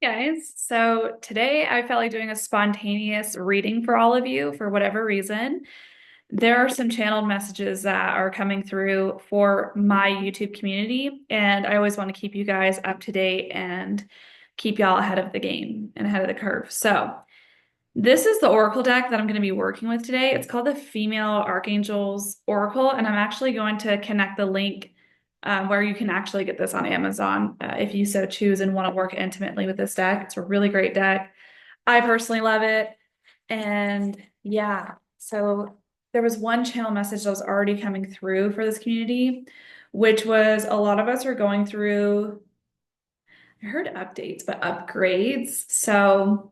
Guys, so today I felt like doing a spontaneous reading for all of you for whatever reason. There are some channeled messages that are coming through for my YouTube community, and I always want to keep you guys up to date and keep y'all ahead of the game and ahead of the curve. So, this is the Oracle deck that I'm going to be working with today. It's called the Female Archangels Oracle, and I'm actually going to connect the link where you can actually get this on Amazon if you so choose and want to work intimately with this deck. It's a really great deck. I personally love it. And yeah, so there was one channel message that was already coming through for this community, which was a lot of us are going through, I heard updates, but upgrades. So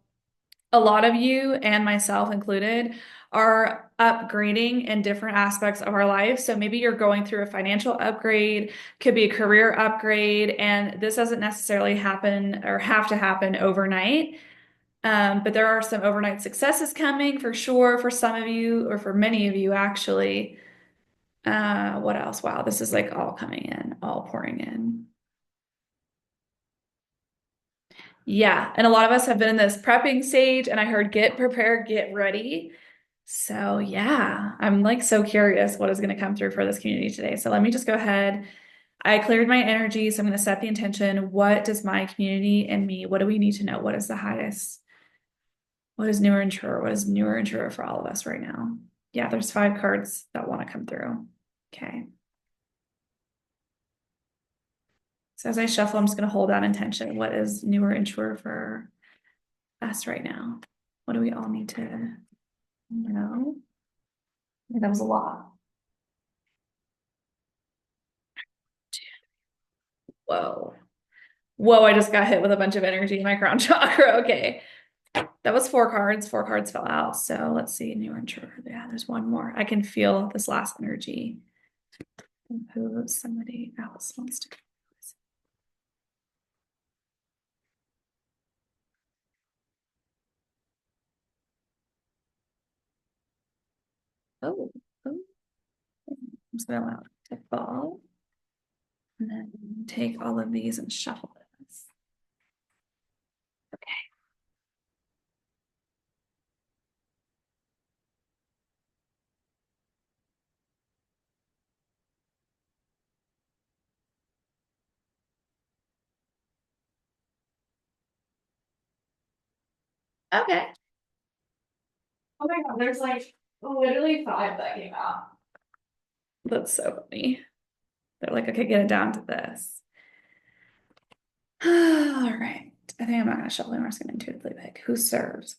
a lot of you and myself included are upgrading in different aspects of our life. So maybe you're going through a financial upgrade, could be a career upgrade, and this doesn't necessarily happen or have to happen overnight. But there are some overnight successes coming for sure for some of you, or for many of you actually. What else? Wow, this is like all coming in, all pouring in. Yeah, and a lot of us have been in this prepping stage, and I heard get prepared, get ready. So yeah, I'm like so curious what is going to come through for this community today. So let me just go ahead. I cleared my energy, so I'm going to set the intention. What does my community and me, what do we need to know? What is the highest? What is newer and truer? What is newer and truer for all of us right now? Yeah, there's 5 cards that want to come through. Okay. So as I shuffle, I'm just going to hold that intention. What is newer and truer for us right now? What do we all need to know? I think that was a lot. Whoa. Whoa, I just got hit with a bunch of energy in my crown chakra. Okay. That was 4 cards. 4 cards fell out. So let's see. Newer and truer. Yeah, there's one more. I can feel this last energy. Who somebody else wants to. Oh, oh. I'm just gonna allow it to fall. And then take all of these and shuffle this. Okay. Oh my God, there's like literally 5 that came out. That's so funny. They're like, okay, get it down to this. All right. I think I'm not gonna shuffle anymore. I'm just gonna intuitively pick who serves.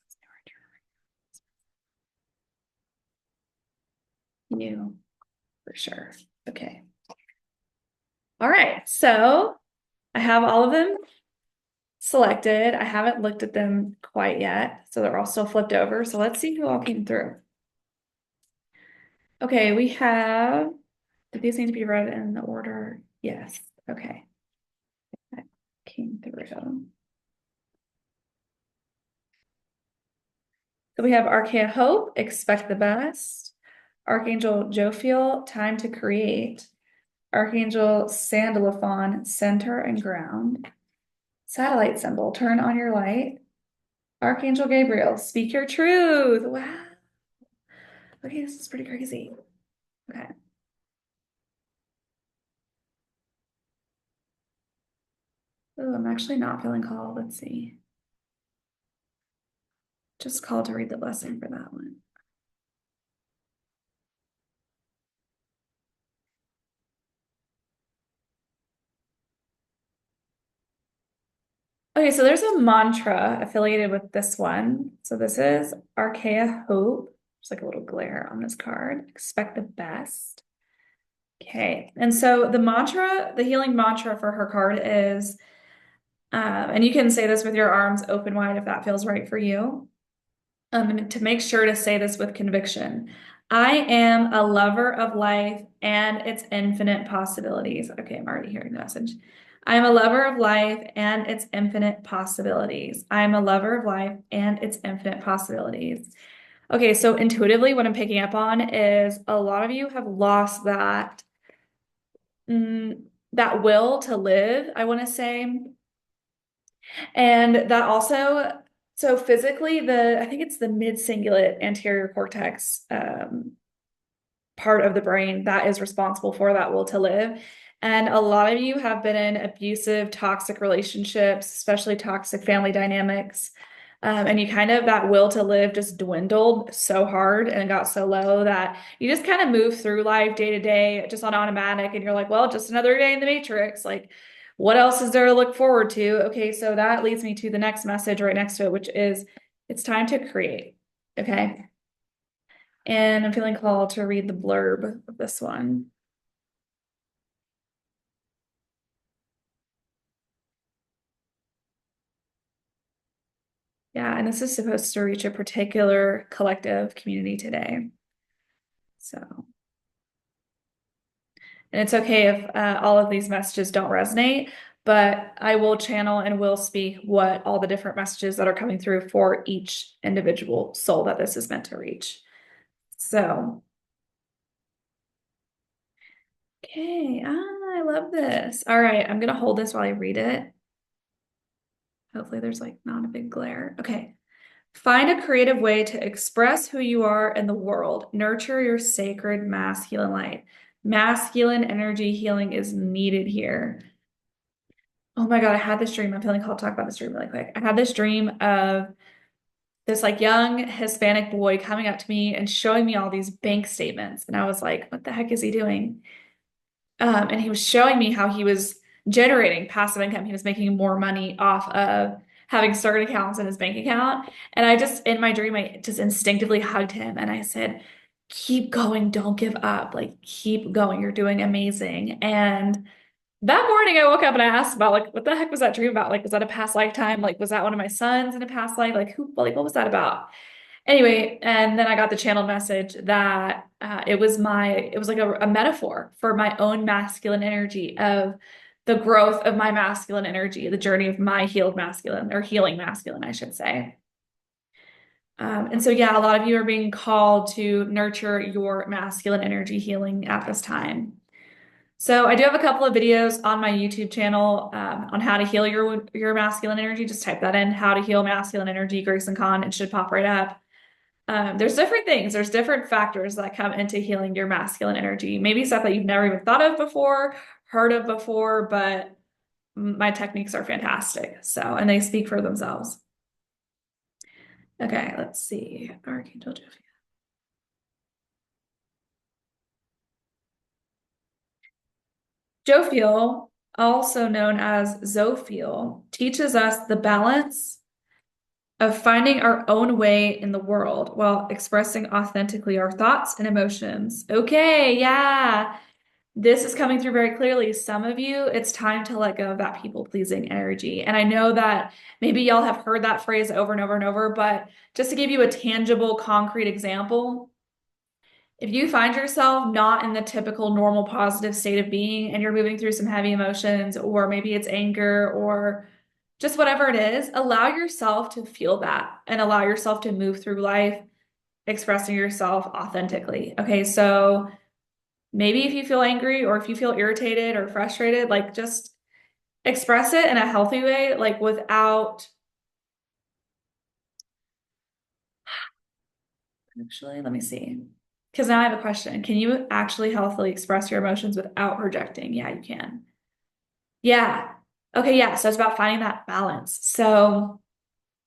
You, for sure. Okay. All right. So I have all of them selected. I haven't looked at them quite yet. So they're all still flipped over. So let's see who all came through. Okay, we have, do these need to be read in the order? Yes. Okay. That came through. So we have Archaea Hope, Expect the Best. Archangel Jophiel, Time to Create. Archangel Sandalphon, Center and Ground. Satellite symbol, Turn on your light. Archangel Gabriel, Speak your truth. Wow. Okay, this is pretty crazy. Okay. Oh, I'm actually not feeling called. Let's see. Just called to read the blessing for that one. Okay, so there's a mantra affiliated with this one. So this is Archaea Hope. There's like a little glare on this card. Expect the best. Okay, and so the mantra, the healing mantra for her card is, and you can say this with your arms open wide if that feels right for you. And to make sure to say this with conviction. I am a lover of life and its infinite possibilities. Okay, I'm already hearing the message. I am a lover of life and its infinite possibilities. I am a lover of life and its infinite possibilities. Okay, so intuitively, what I'm picking up on is a lot of you have lost that will to live, I want to say. And that also, so physically, I think it's the mid-cingulate anterior cortex, part of the brain that is responsible for that will to live. And a lot of you have been in abusive, toxic relationships, especially toxic family dynamics. And you kind of, that will to live just dwindled so hard and got so low that you just kind of move through life day to day, just on automatic. And you're like, well, just another day in the matrix. Like, what else is there to look forward to? Okay, so that leads me to the next message right next to it, which is it's time to create. Okay. And I'm feeling called to read the blurb of this one. Yeah, and this is supposed to reach a particular collective community today. So, and it's okay if all of these messages don't resonate, but I will channel and will speak what all the different messages that are coming through for each individual soul that this is meant to reach. So, okay, I love this. All right, I'm gonna hold this while I read it. Hopefully there's like not a big glare. Okay. Find a creative way to express who you are in the world. Nurture your sacred masculine light. Masculine energy healing is needed here. Oh my God, I had this dream. I'm feeling called to talk about this dream really quick. I had this dream of this like young Hispanic boy coming up to me and showing me all these bank statements. And I was like, what the heck is he doing? And he was showing me how he was generating passive income. He was making more money off of having certain accounts in his bank account. And I just, in my dream, I just instinctively hugged him and I said, keep going, don't give up. Like, keep going. You're doing amazing. And that morning I woke up and I asked about like, what the heck was that dream about? Like, was that a past lifetime? Like, was that one of my sons in a past life? Like, what was that about? Anyway, and then I got the channeled message that it was like a metaphor for my own masculine energy of the growth of my masculine energy, the journey of my healed masculine or healing masculine, I should say. And so, yeah, a lot of you are being called to nurture your masculine energy healing at this time. So I do have a couple of videos on my YouTube channel on how to heal your masculine energy. Just type that in, how to heal masculine energy, Grace and Con. It should pop right up. There's different things. There's different factors that come into healing your masculine energy. Maybe stuff that you've never even thought of before, heard of before, but my techniques are fantastic. So, and they speak for themselves. Okay, let's see. Archangel Jophiel. Jophiel, also known as Zophiel, teaches us the balance of finding our own way in the world while expressing authentically our thoughts and emotions. Okay, yeah. This is coming through very clearly. Some of you, it's time to let go of that people-pleasing energy. And I know that maybe y'all have heard that phrase over and over and over, but just to give you a tangible, concrete example, if you find yourself not in the typical normal positive state of being and you're moving through some heavy emotions, or maybe it's anger or just whatever it is, allow yourself to feel that and allow yourself to move through life expressing yourself authentically. Okay, so maybe if you feel angry or if you feel irritated or frustrated, like just express it in a healthy way, like without actually, let me see. Because now I have a question. Can you actually healthily express your emotions without projecting? Yeah, you can. Yeah. Okay, yeah. So it's about finding that balance. So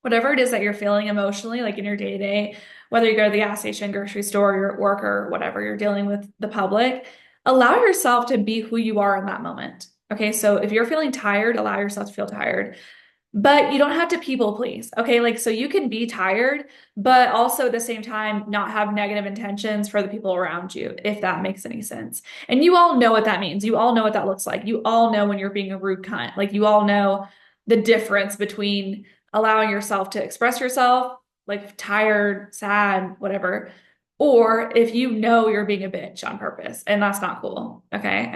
whatever it is that you're feeling emotionally, like in your day to day, whether you go to the gas station, grocery store, you're at work, or whatever, you're dealing with the public, allow yourself to be who you are in that moment. Okay, so if you're feeling tired, allow yourself to feel tired. But you don't have to people please. Okay, like so you can be tired, but also at the same time not have negative intentions for the people around you, if that makes any sense. And you all know what that means. You all know what that looks like. You all know when you're being a rude cunt. Like you all know the difference between allowing yourself to express yourself, like tired, sad, whatever, or if you know you're being a bitch on purpose, and that's not cool. Okay.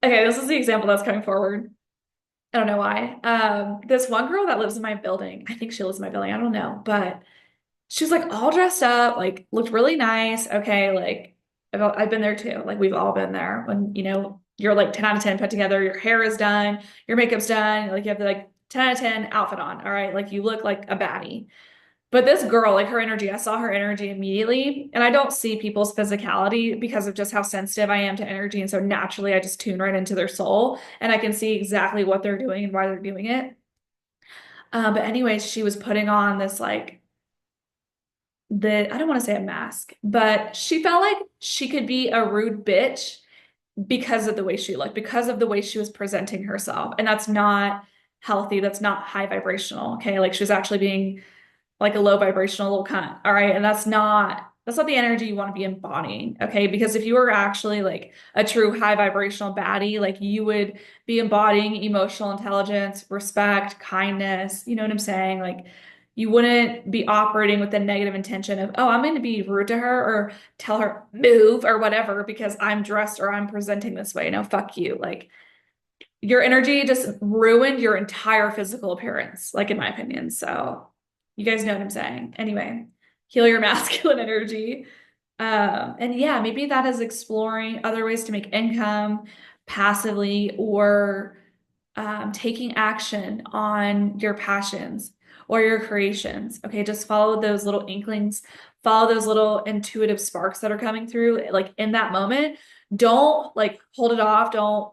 Okay, this is the example that's coming forward. I don't know why. This one girl that lives in my building, I think she lives in my building, I don't know, but she was like all dressed up, like looked really nice. Okay, like I've been there too. Like we've all been there when, you're like 10 out of 10 put together, your hair is done, your makeup's done, like you have the like 10 out of 10 outfit on, all right? Like you look like a baddie. But this girl, like her energy, I saw her energy immediately. And I don't see people's physicality because of just how sensitive I am to energy. And so naturally, I just tune right into their soul and I can see exactly what they're doing and why they're doing it. But anyways, she was putting on this like I don't want to say a mask, but she felt like she could be a rude bitch because of the way she looked, because of the way she was presenting herself. And that's not healthy. That's not high vibrational. Okay. Like she was actually being like a low vibrational little cunt. All right. And that's not the energy you want to be embodying. Okay. Because if you were actually like a true high vibrational baddie, like you would be embodying emotional intelligence, respect, kindness. You know what I'm saying? Like you wouldn't be operating with the negative intention of, oh, I'm going to be rude to her or tell her move or whatever because I'm dressed or I'm presenting this way. No, fuck you. Like your energy just ruined your entire physical appearance, like in my opinion. So you guys know what I'm saying. Anyway, heal your masculine energy. And yeah, maybe that is exploring other ways to make income passively or taking action on your passions or your creations. Okay, just follow those little inklings, follow those little intuitive sparks that are coming through, like in that moment. Don't like hold it off. Don't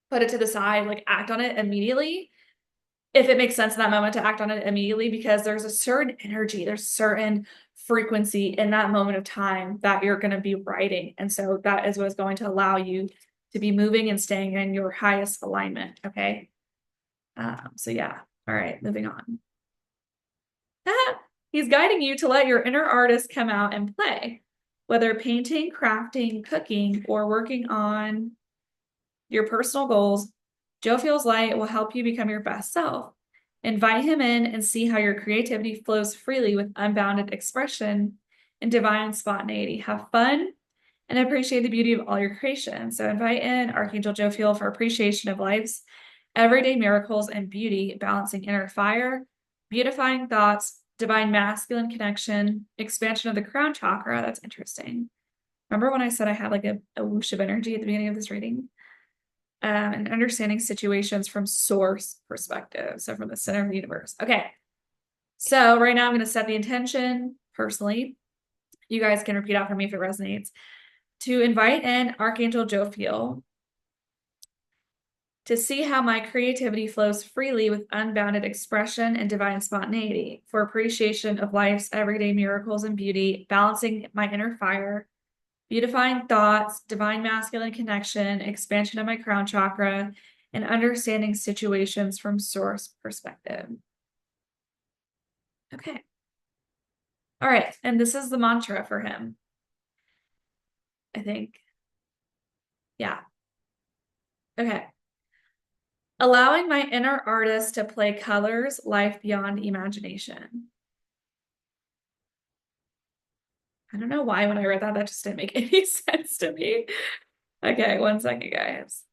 put it to the side, like act on it immediately. If it makes sense in that moment to act on it immediately, because there's a certain energy, there's certain frequency in that moment of time that you're going to be writing. And so that is what is going to allow you to be moving and staying in your highest alignment. Okay. So yeah. All right, moving on. He's guiding you to let your inner artist come out and play, whether painting, crafting, cooking, or working on your personal goals. Joe Feels Light will help you become your best self. Invite him in and see how your creativity flows freely with unbounded expression and divine spontaneity. Have fun and appreciate the beauty of all your creations. So invite in Archangel Joe Feel for appreciation of life's everyday miracles and beauty, balancing inner fire, beautifying thoughts, divine masculine connection, expansion of the crown chakra. That's interesting. Remember when I said I had like a whoosh of energy at the beginning of this reading? And understanding situations from source perspective. So from the center of the universe. Okay. So right now I'm going to set the intention personally. You guys can repeat after me if it resonates. To invite in Archangel Jophiel to see how my creativity flows freely with unbounded expression and divine spontaneity, for appreciation of life's everyday miracles and beauty, balancing my inner fire, beautifying thoughts, divine masculine connection, expansion of my crown chakra, and understanding situations from source perspective. Okay. All right. And this is the mantra for him, I think. Yeah. Okay. Allowing my inner artist to play colors, life beyond imagination. I don't know why when I read that, that just didn't make any sense to me. Okay, 1 second, guys.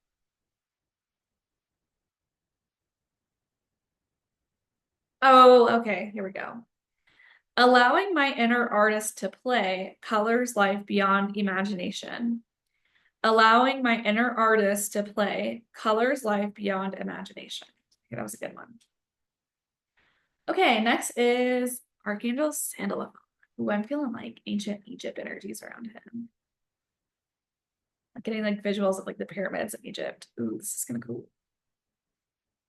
Oh, okay, here we go. Allowing my inner artist to play colors life beyond imagination. Allowing my inner artist to play colors life beyond imagination. Okay, that was a good one. Okay, next is Archangel Sandalphon, who I'm feeling like ancient Egypt energies around him. I'm getting like visuals of like the pyramids of Egypt. Ooh, this is kind of cool.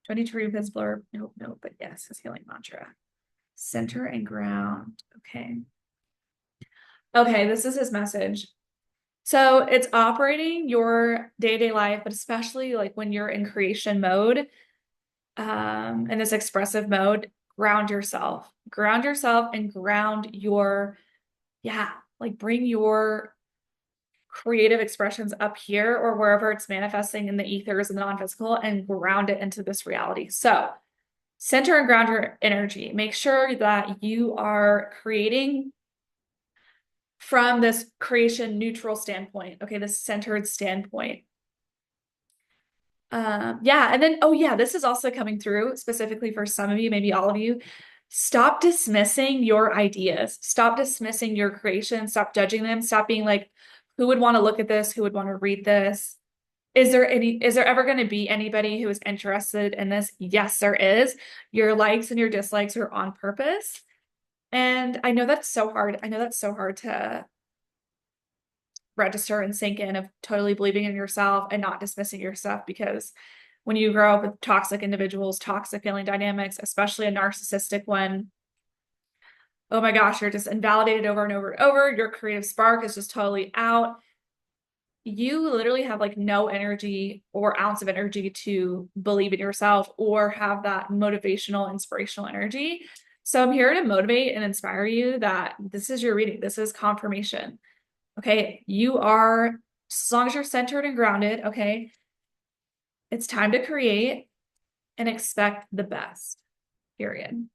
22 his blurb. Nope, nope, but yes, his healing mantra. Center and ground. Okay. Okay, this is his message. So it's operating your day-to-day life, but especially like when you're in creation mode, in this expressive mode, ground yourself. Ground yourself and ground your, yeah, like bring your creative expressions up here or wherever it's manifesting in the ethers and the non-physical and ground it into this reality. So center and ground your energy. Make sure that you are creating from this creation neutral standpoint. Okay, this centered standpoint. Yeah, and then, oh yeah, this is also coming through specifically for some of you, maybe all of you. Stop dismissing your ideas. Stop dismissing your creation. Stop judging them. Stop being like, who would want to look at this? Who would want to read this? is there ever going to be anybody who is interested in this? Yes, there is. Your likes and your dislikes are on purpose. And I know that's so hard. I know that's so hard to register and sink in, of totally believing in yourself and not dismissing your stuff, because when you grow up with toxic individuals, toxic family dynamics, especially a narcissistic one, oh my gosh, you're just invalidated over and over and over. Your creative spark is just totally out. You literally have like no energy or ounce of energy to believe in yourself or have that motivational, inspirational energy. So I'm here to motivate and inspire you that this is your reading. This is confirmation. Okay. You are, as long as you're centered and grounded, okay, it's time to create and expect the best, period.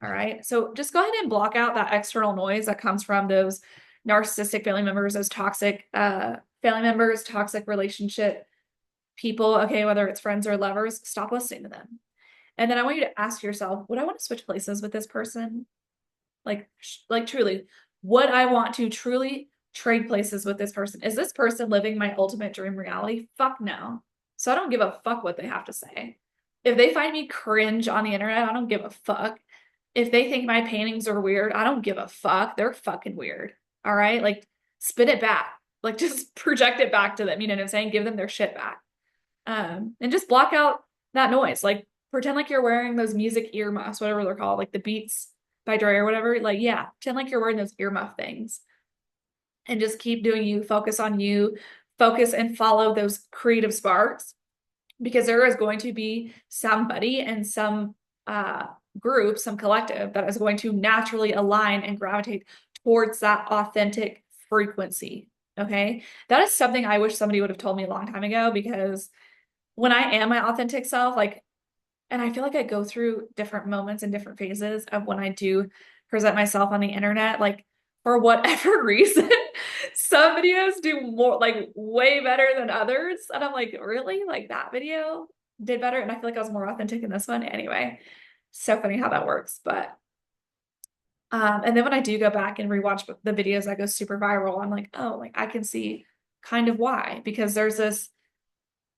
All right. So just go ahead and block out that external noise that comes from those narcissistic family members, those toxic family members, toxic relationship people. Okay. Whether it's friends or lovers, stop listening to them. And then I want you to ask yourself, would I want to switch places with this person? Like truly, would I want to truly trade places with this person? Is this person living my ultimate dream reality? Fuck no. So I don't give a fuck what they have to say. If they find me cringe on the internet, I don't give a fuck. If they think my paintings are weird, I don't give a fuck. They're fucking weird. All right? Like, spit it back. Like, just project it back to them. You know what I'm saying? Give them their shit back. And just block out that noise. Like, pretend like you're wearing those music earmuffs, whatever they're called, like the Beats by Dre or whatever. Like, yeah, pretend like you're wearing those earmuff things and just keep doing you. Focus on you. Focus and follow those creative sparks, because there is going to be somebody and some group, some collective that is going to naturally align and gravitate towards that authentic frequency. Okay. That is something I wish somebody would have told me a long time ago, because when I am my authentic self, like, and I feel like I go through different moments and different phases of when I do present myself on the internet, like for whatever reason, some videos do more, like way better than others. And I'm like, really? Like that video did better? And I feel like I was more authentic in this one. Anyway, so funny how that works. But and then when I do go back and rewatch the videos that go super viral, I'm like, oh, like I can see kind of why, because there's this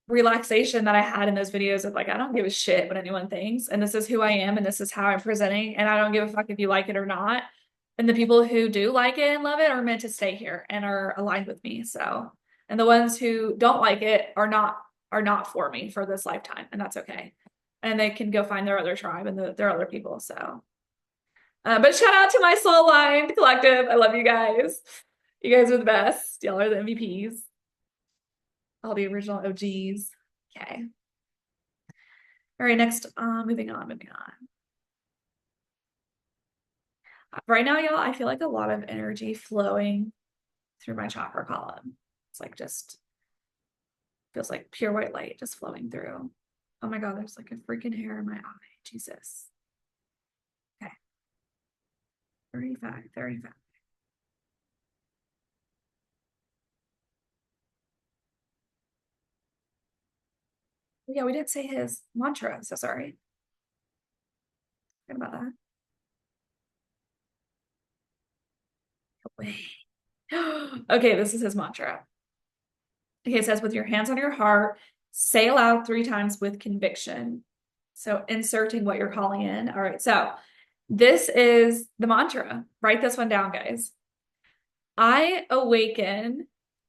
relaxation that I had in those videos of like, I don't give a shit what anyone thinks. And this is who I am and this is how I'm presenting. And I don't give a fuck if you like it or not. And the people who do like it and love it are meant to stay here and are aligned with me. So, and the ones who don't like it are not for me for this lifetime. And that's okay. And they can go find their other tribe and their other people. So, but shout out to my soul aligned collective. I love you guys. You guys are the best. Y'all are the MVPs. All the original OGs. Okay. All right, next, moving on. Right now, y'all, I feel like a lot of energy flowing through my chakra column. It's like just feels like pure white light just flowing through. Oh my God, there's like a freaking hair in my eye. Jesus. Okay. 35. Yeah, we didn't say his mantra. So sorry. Forget about that. Wait. Okay, this is his mantra. Okay, it says, with your hands on your heart, say aloud 3 times with conviction. So inserting what you're calling in. All right, so this is the mantra. Write this one down, guys. I awaken,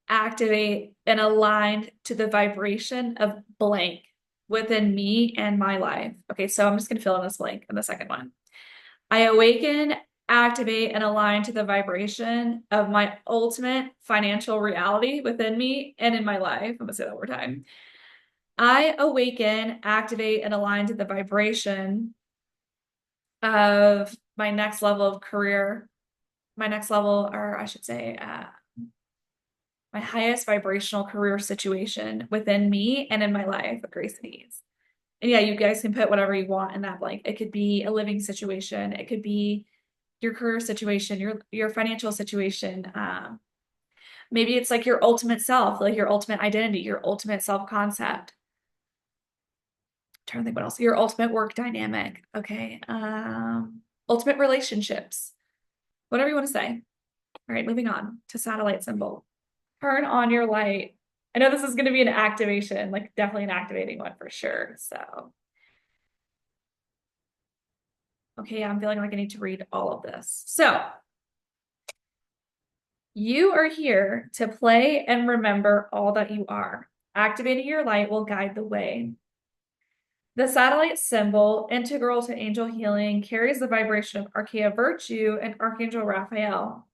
activate, and align to the vibration of blank within me and my life. Okay, so I'm just going to fill in this blank in the second one. I awaken, activate, and align to the vibration of my ultimate financial reality within me and in my life. I'm going to say that one more time. I awaken, activate, and align to the vibration of my next level of career, my next level, or I should say, my highest vibrational career situation within me and in my life with grace and ease. And yeah, you guys can put whatever you want in that blank. It could be a living situation. It could be your career situation, your financial situation. Maybe it's like your ultimate self, like your ultimate identity, your ultimate self-concept. Trying to think what else. Your ultimate work dynamic. Okay. Ultimate relationships. Whatever you want to say. All right, moving on to satellite symbol. Turn on your light I know this is going to be an activation, like definitely an activating one for sure. So, okay, I'm feeling like I need to read all of this. So, you are here to play and remember all that you are. Activating your light will guide the way. The satellite symbol, integral to angel healing, carries the vibration of Archaea Virtue and Archangel Raphael.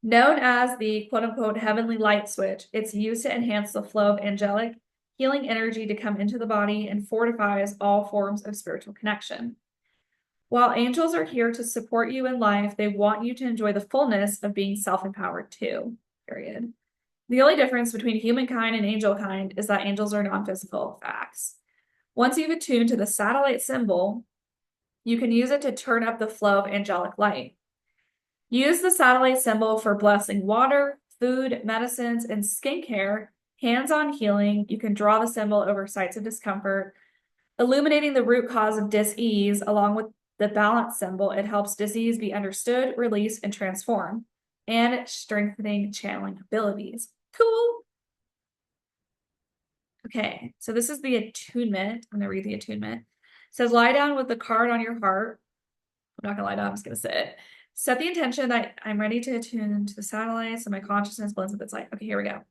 Known as the quote unquote heavenly light switch, it's used to enhance the flow of angelic healing energy to come into the body and fortifies all forms of spiritual connection. While angels are here to support you in life, they want you to enjoy the fullness of being self-empowered too, period. The only difference between humankind and angel kind is that angels are non-physical facts. Once you've attuned to the satellite symbol, you can use it to turn up the flow of angelic light. Use the satellite symbol for blessing water, food, medicines, and skincare, hands-on healing. You can draw the symbol over sites of discomfort, illuminating the root cause of dis-ease along with the balance symbol. It helps disease be understood, released, and transformed, and strengthening channeling abilities. Cool. Okay, so this is the attunement. I'm going to read the attunement. It says, lie down with the card on your heart. I'm not going to lie down, I'm just going to sit. Set the intention that I'm ready to attune to the satellites and my consciousness blends with its light. Okay, here we go.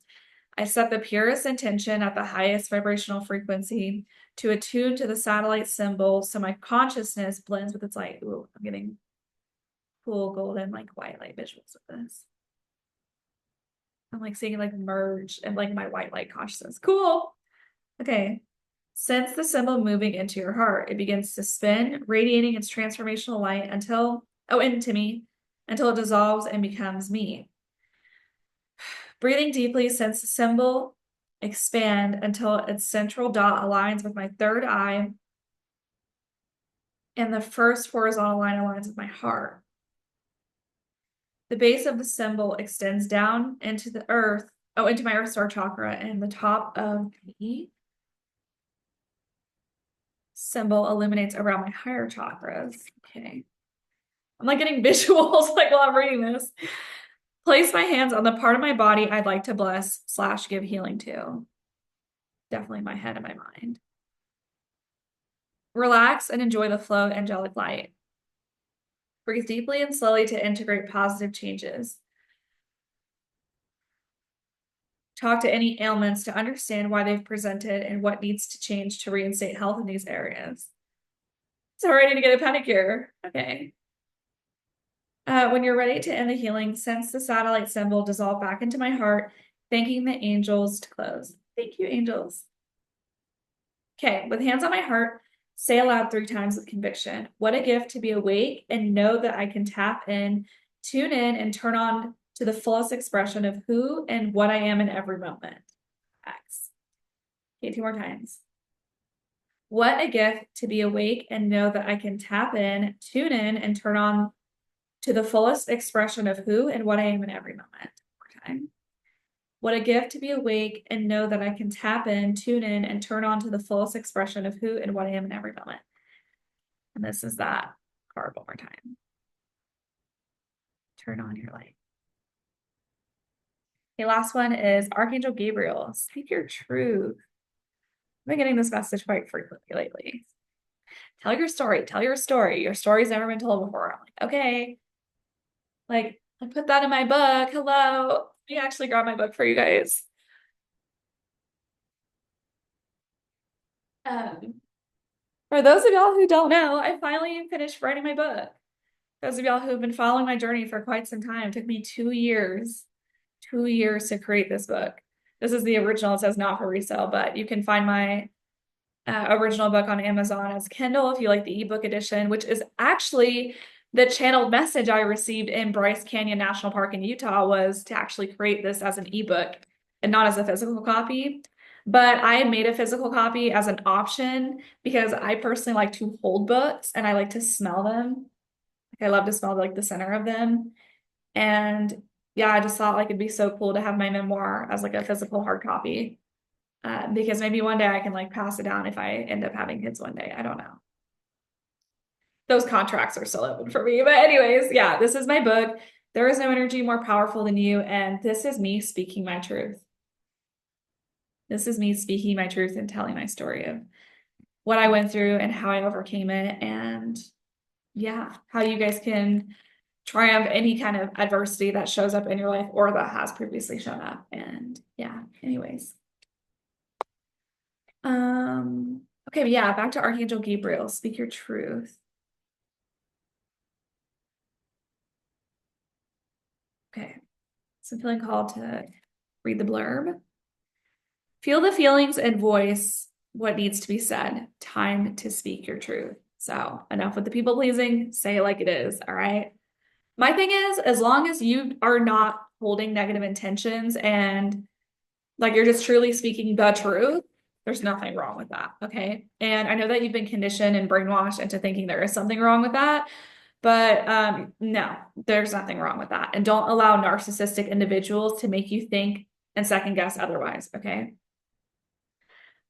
I set the purest intention at the highest vibrational frequency to attune to the satellite symbol so my consciousness blends with its light. Ooh, I'm getting cool golden like white light visuals with this. I'm like seeing it like merge and like my white light consciousness. Cool. Okay. Sense the symbol moving into your heart. It begins to spin, radiating its transformational light into me, until it dissolves and becomes me. Breathing deeply, sense the symbol expand until its central dot aligns with my third eye and the first horizontal line aligns with my heart. The base of the symbol extends down into the earth, into my earth star chakra, and the top of the symbol illuminates around my higher chakras. Okay. I'm like getting visuals like while I'm reading this. Place my hands on the part of my body I'd like to bless / give healing to. Definitely my head and my mind. Relax and enjoy the flow of angelic light. Breathe deeply and slowly to integrate positive changes. Talk to any ailments to understand why they've presented and what needs to change to reinstate health in these areas. So ready to get a pedicure. Okay. When you're ready to end the healing, sense the satellite symbol dissolve back into my heart, thanking the angels to close. Thank you, angels. Okay, with hands on my heart, say aloud 3 times with conviction. What a gift to be awake and know that I can tap in, tune in, and turn on to the fullest expression of who and what I am in every moment. X. Okay, 2 more times. What a gift to be awake and know that I can tap in, tune in, and turn on to the fullest expression of who and what I am in every moment. More time. What a gift to be awake and know that I can tap in, tune in, and turn on to the fullest expression of who and what I am in every moment. And this is that card one more time. Turn on your light. Okay, last one is Archangel Gabriel. Speak your truth. I've been getting this message quite frequently lately. Tell your story. Tell your story. Your story's never been told before. I'm like, okay. Like, I put that in my book. Hello. I actually grabbed my book for you guys. For those of y'all who don't know, I finally finished writing my book. Those of y'all who have been following my journey for quite some time, it took me 2 years, 2 years to create this book. This is the original. It says not for resale, but you can find my original book on Amazon as Kindle if you like the ebook edition, which is actually the channeled message I received in Bryce Canyon National Park in Utah was to actually create this as an ebook and not as a physical copy. But I made a physical copy as an option because I personally like to hold books and I like to smell them. Like I love to smell like the center of them. And yeah, I just thought like it'd be so cool to have my memoir as like a physical hard copy. Because maybe one day I can like pass it down if I end up having kids one day. I don't know. Those contracts are still open for me. But anyways, yeah, this is my book. There is no energy more powerful than you. And this is me speaking my truth. This is me speaking my truth and telling my story of what I went through and how I overcame it. And yeah, how you guys can triumph any kind of adversity that shows up in your life or that has previously shown up. And yeah, anyways. Okay, but yeah, back to Archangel Gabriel. Speak your truth. Okay. So I'm feeling called to read the blurb. Feel the feelings and voice what needs to be said. Time to speak your truth. So enough with the people pleasing, say it like it is. All right. My thing is, as long as you are not holding negative intentions and like you're just truly speaking the truth, there's nothing wrong with that. Okay. And I know that you've been conditioned and brainwashed into thinking there is something wrong with that. But no, there's nothing wrong with that. And don't allow narcissistic individuals to make you think and second guess otherwise. Okay.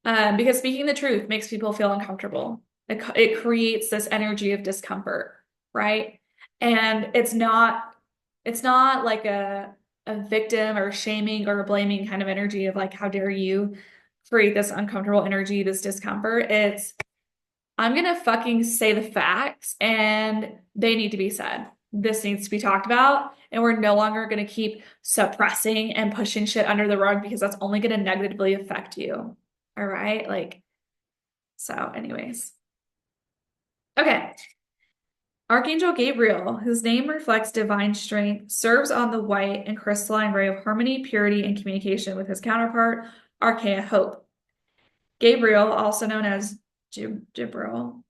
Because speaking the truth makes people feel uncomfortable. It creates this energy of discomfort, right? And it's not like a victim or shaming or blaming kind of energy of like, how dare you create this uncomfortable energy, this discomfort. It's I'm gonna fucking say the facts and they need to be said. This needs to be talked about, and we're no longer gonna keep suppressing and pushing shit under the rug because that's only gonna negatively affect you. All right. Like, so, anyways. Okay. Archangel Gabriel, his name reflects divine strength, serves on the white and crystalline ray of harmony, purity, and communication with his counterpart, Archaea Hope. Gabriel, also known as Gibril,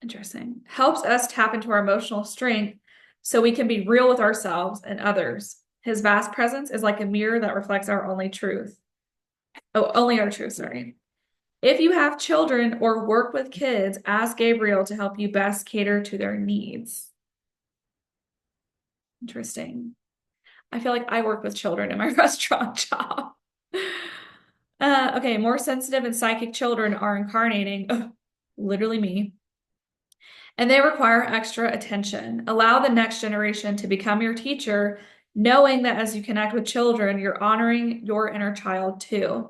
interesting, helps us tap into our emotional strength so we can be real with ourselves and others. His vast presence is like a mirror that reflects our only truth. Oh, only our truth, sorry. If you have children or work with kids, ask Gabriel to help you best cater to their needs. Interesting. I feel like I work with children in my restaurant job. Okay, more sensitive and psychic children are incarnating, literally me, and they require extra attention. Allow the next generation to become your teacher, knowing that as you connect with children, you're honoring your inner child too.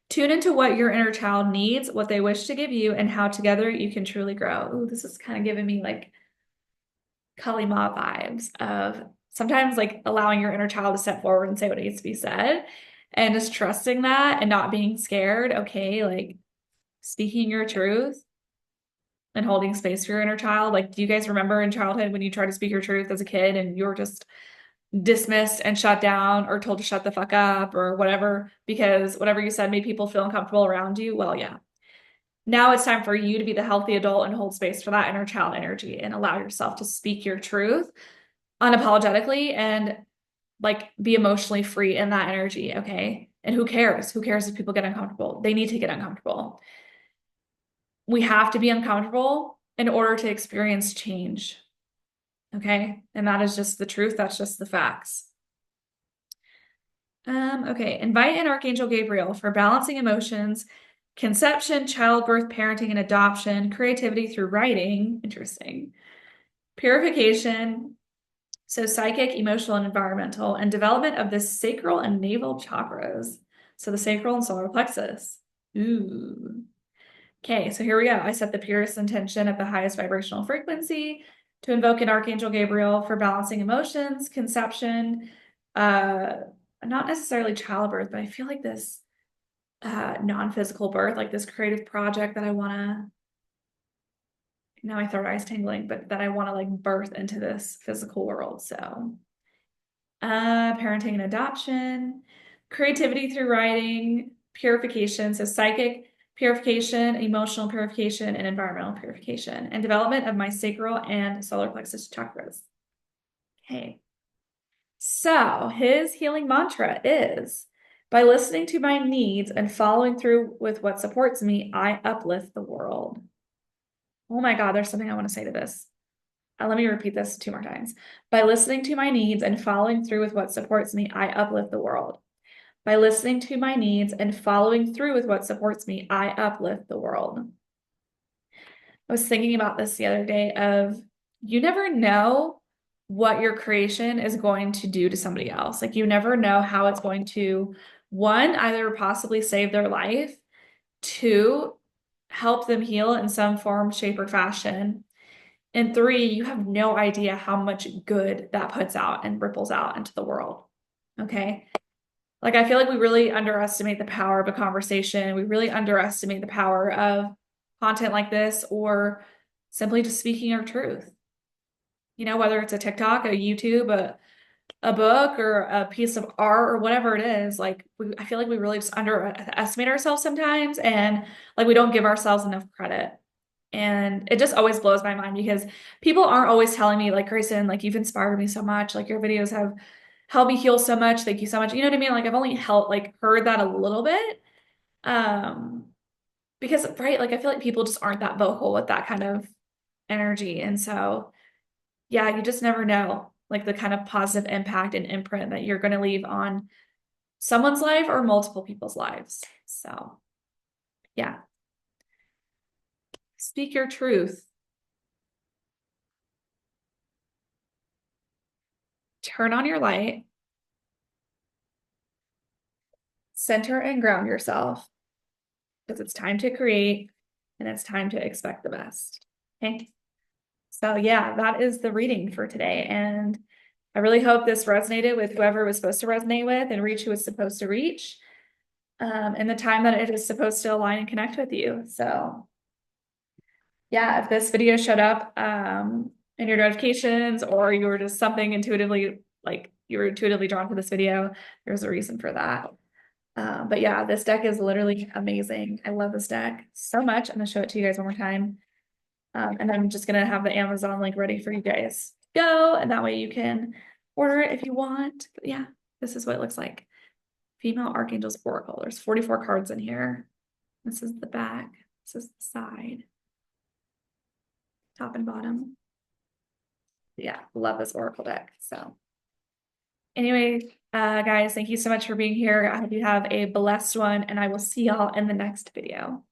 Tune into what your inner child needs, what they wish to give you, and how together you can truly grow. Ooh, this is kind of giving me like Kalima vibes of sometimes like allowing your inner child to step forward and say what needs to be said and just trusting that and not being scared. Okay, like speaking your truth and holding space for your inner child. Like, do you guys remember in childhood when you tried to speak your truth as a kid and you were just dismissed and shut down or told to shut the fuck up or whatever because whatever you said made people feel uncomfortable around you? Well, yeah. Now it's time for you to be the healthy adult and hold space for that inner child energy and allow yourself to speak your truth unapologetically and like be emotionally free in that energy. Okay. And who cares? Who cares if people get uncomfortable? They need to get uncomfortable. We have to be uncomfortable in order to experience change. Okay. And that is just the truth. That's just the facts. Okay. Invite in Archangel Gabriel for balancing emotions, conception, childbirth, parenting, and adoption, creativity through writing. Interesting. Purification. So psychic, emotional, and environmental, and development of the sacral and navel chakras. So the sacral and solar plexus. Ooh. Okay, so here we go. I set the purest intention at the highest vibrational frequency to invoke an Archangel Gabriel for balancing emotions, conception, not necessarily childbirth, but I feel like this non-physical birth, like this creative project that I want to, now my third eye's tingling, but that I want to like birth into this physical world. So parenting and adoption, creativity through writing, purification, so psychic purification, emotional purification, and environmental purification, and development of my sacral and solar plexus chakras. Okay. So his healing mantra is, by listening to my needs and following through with what supports me, I uplift the world. Oh my God, there's something I want to say to this. Let me repeat this 2 more times. By listening to my needs and following through with what supports me, I uplift the world. By listening to my needs and following through with what supports me, I uplift the world. I was thinking about this the other day of you never know what your creation is going to do to somebody else. Like you never know how it's going to one, either possibly save their life, two, help them heal in some form, shape, or fashion. And three, you have no idea how much good that puts out and ripples out into the world. Okay. Like, I feel like we really underestimate the power of a conversation. We really underestimate the power of content like this, or simply just speaking our truth. Whether it's a TikTok, a YouTube, a book, or a piece of art, or whatever it is, like, I feel like we really just underestimate ourselves sometimes, and like we don't give ourselves enough credit. And it just always blows my mind because people aren't always telling me, like, Grayson, like, you've inspired me so much. Like, your videos have helped me heal so much. Thank you so much. You know what I mean? Like, I've only heard that a little bit. Um, because, right, like, I feel like people just aren't that vocal with that kind of energy. And so, yeah, you just never know, like, the kind of positive impact and imprint that you're going to leave on someone's life or multiple people's lives. So, yeah, speak your truth, turn on your light, center and ground yourself, because it's time to create and it's time to expect the best. Okay. So, yeah, that is the reading for today. And I really hope this resonated with whoever it was supposed to resonate with and reach who it's supposed to reach, in the time that it is supposed to align and connect with you. So, yeah, if this video showed up in your notifications, or you were just something intuitively, like you were intuitively drawn to this video, there's a reason for that. But yeah, this deck is literally amazing. I love this deck so much. I'm gonna show it to you guys one more time. And I'm just gonna have the Amazon link ready for you guys to go, and that way you can order it if you want. But yeah, this is what it looks like. Female Archangel's Oracle. There's 44 cards in here. This is the back. This is the side. Top and bottom. Yeah, love this Oracle deck. So anyway, guys, thank you so much for being here. I hope you have a blessed one, and I will see y'all in the next video.